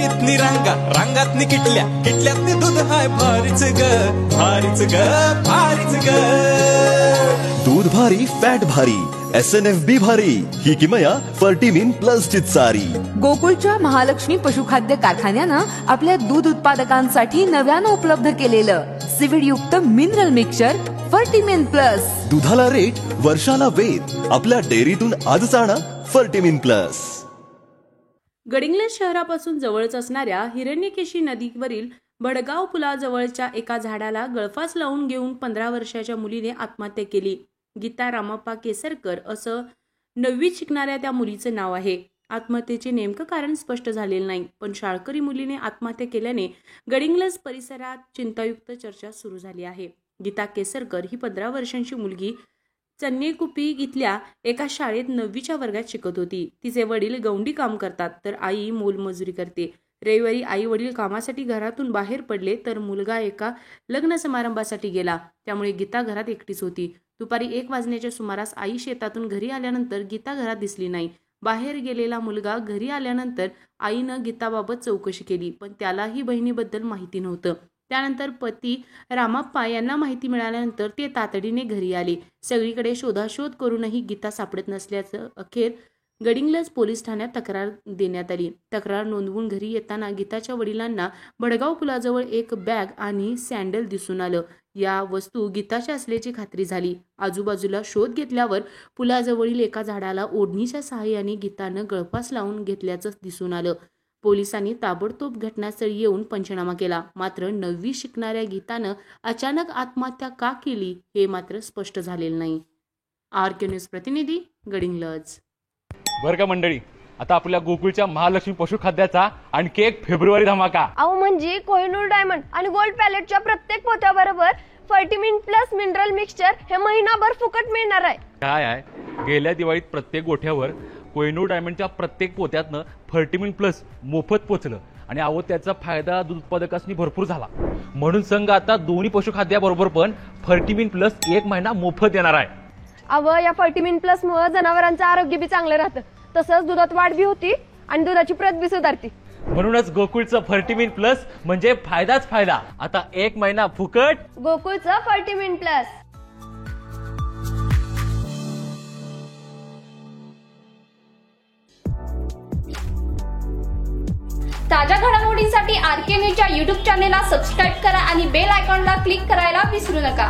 रांगीतनी रांगा रांगातनी किटल्या किटल्यातनी दूध हाय भारीच ग भारीच ग भारीच ग. दूध भारी फॅट भारी SNFB भारी ही किमया फर्टिमिन प्लस ची सारी. गोकुळच्या महालक्ष्मी पशुखाद्य कारखान्यानं आपल्या दूध उत्पादकांसाठी नव्यानं उपलब्ध केलेलं सीवीड युक्त मिनरल मिक्सचर फर्टिमिन प्लस. दुधाला रेट वर्षाला वेध आपल्या डेअरीतून आजच आणा फर्टिमिन प्लस. गडिंग्लज शहरापासून जवळच असणाऱ्या हिरण्यकेशी नदीवरील भडगाव पुलाजवळच्या एका झाडाला गळफास लावून घेऊन 15 वर्षाच्या मुलीने आत्महत्या केली. गीता रामप्पा केसरकर असं 9वीत शिकणाऱ्या त्या मुलीचं नाव आहे. आत्महत्येचे नेमकं कारण स्पष्ट झालेलं नाही, पण शाळकरी मुलीने आत्महत्या केल्याने गडिंग्लज परिसरात चिंतायुक्त चर्चा सुरू झाली आहे. गीता केसरकर ही 15 वर्षांची मुलगी चन्नेकुपी इथल्या एका शाळेत 9वीच्या वर्गात शिकत होती. तिचे वडील गौंडी काम करतात तर आई मोलमजुरी करते. रविवारी आई वडील कामासाठी घरातून बाहेर पडले तर मुलगा एका लग्न समारंभासाठी गेला. त्यामुळे गीता घरात एकटीच होती. दुपारी 1 वाजण्याच्या सुमारास आई शेतातून घरी आल्यानंतर गीता घरात दिसली नाही. बाहेर गेलेला मुलगा घरी आल्यानंतर आईनं गीताबाबत चौकशी केली, पण त्यालाही बहिणीबद्दल माहिती नव्हतं. त्यानंतर पती रामप्पा यांना माहिती मिळाल्यानंतर ते तातडीने घरी आले. सगळीकडे शोधाशोध करूनही गीता सापडत नसल्याचं अखेर गडिंग्लज पोलीस ठाण्यात तक्रार देण्यात आली. तक्रार नोंदवून घरी येताना गीताच्या वडिलांना भडगाव पुलाजवळ एक बॅग आणि सँडल दिसून आलं. या वस्तू गीताच्या असल्याची खात्री झाली. आजूबाजूला शोध घेतल्यावर पुलाजवळील एका झाडाला ओढणीच्या सहाय्याने गीतानं गळफास लावून घेतल्याचं दिसून आलं. पोलिसांनी ताबडतोब घटनास्थळी येऊन पंचनामा केला. मात्र 9वी शिकणाऱ्या गीतानं अचानक आत्महत्या का केली हे मात्र स्पष्ट झालेलं नाही. RK न्यूज प्रतिनिधी गडिंग्लज. बरं का मंडळी, आता आपल्या गोकुळच्या महालक्ष्मी पशुखाद्याचा आणखी एक फेब्रुवारी धमाका. अहो म्हणजे कोहिनूर डायमंड आणि गोल्ड पॅलेटच्या प्रत्येक पोत्याबरोबर फर्टिमिन प्लस मिनरल मिक्सचर हे महिनाभर फुकट मिळणार आहे. काय आहे, गेल्या दिवाळीत प्रत्येक गोठ्यावर कोहिनूर डायमंडच्या प्रत्येक पोत्यातनं फर्टिमिन प्लस मोफत पोचलं आणि अहो त्याचा फायदा दूध उत्पादकांनी भरपूर झाला. म्हणून संघ आता दोन्ही पशुखाद्याबरोबर पण फर्टिमिन प्लस 1 महिना मोफत देणार आहे. अहो या फर्टिमिन प्लस मुळे जनावरांचं आरोग्य बी चांगलं राहतं, तसंच दुधात वाढ बी होती आणि दुधाची प्रत बी सुधारती. म्हणूनच गोकुळचं फर्टिमिन प्लस म्हणजे फायदाच फायदा. आता 1 महिना फुकट. गोकुळचं फर्टिमिन प्लस. ताज्या घडामोडींसाठी RK न्यूजच्या YouTube चॅनेलला सबस्क्राईब करा आणि बेल आयकॉनला क्लिक करायला विसरू नका.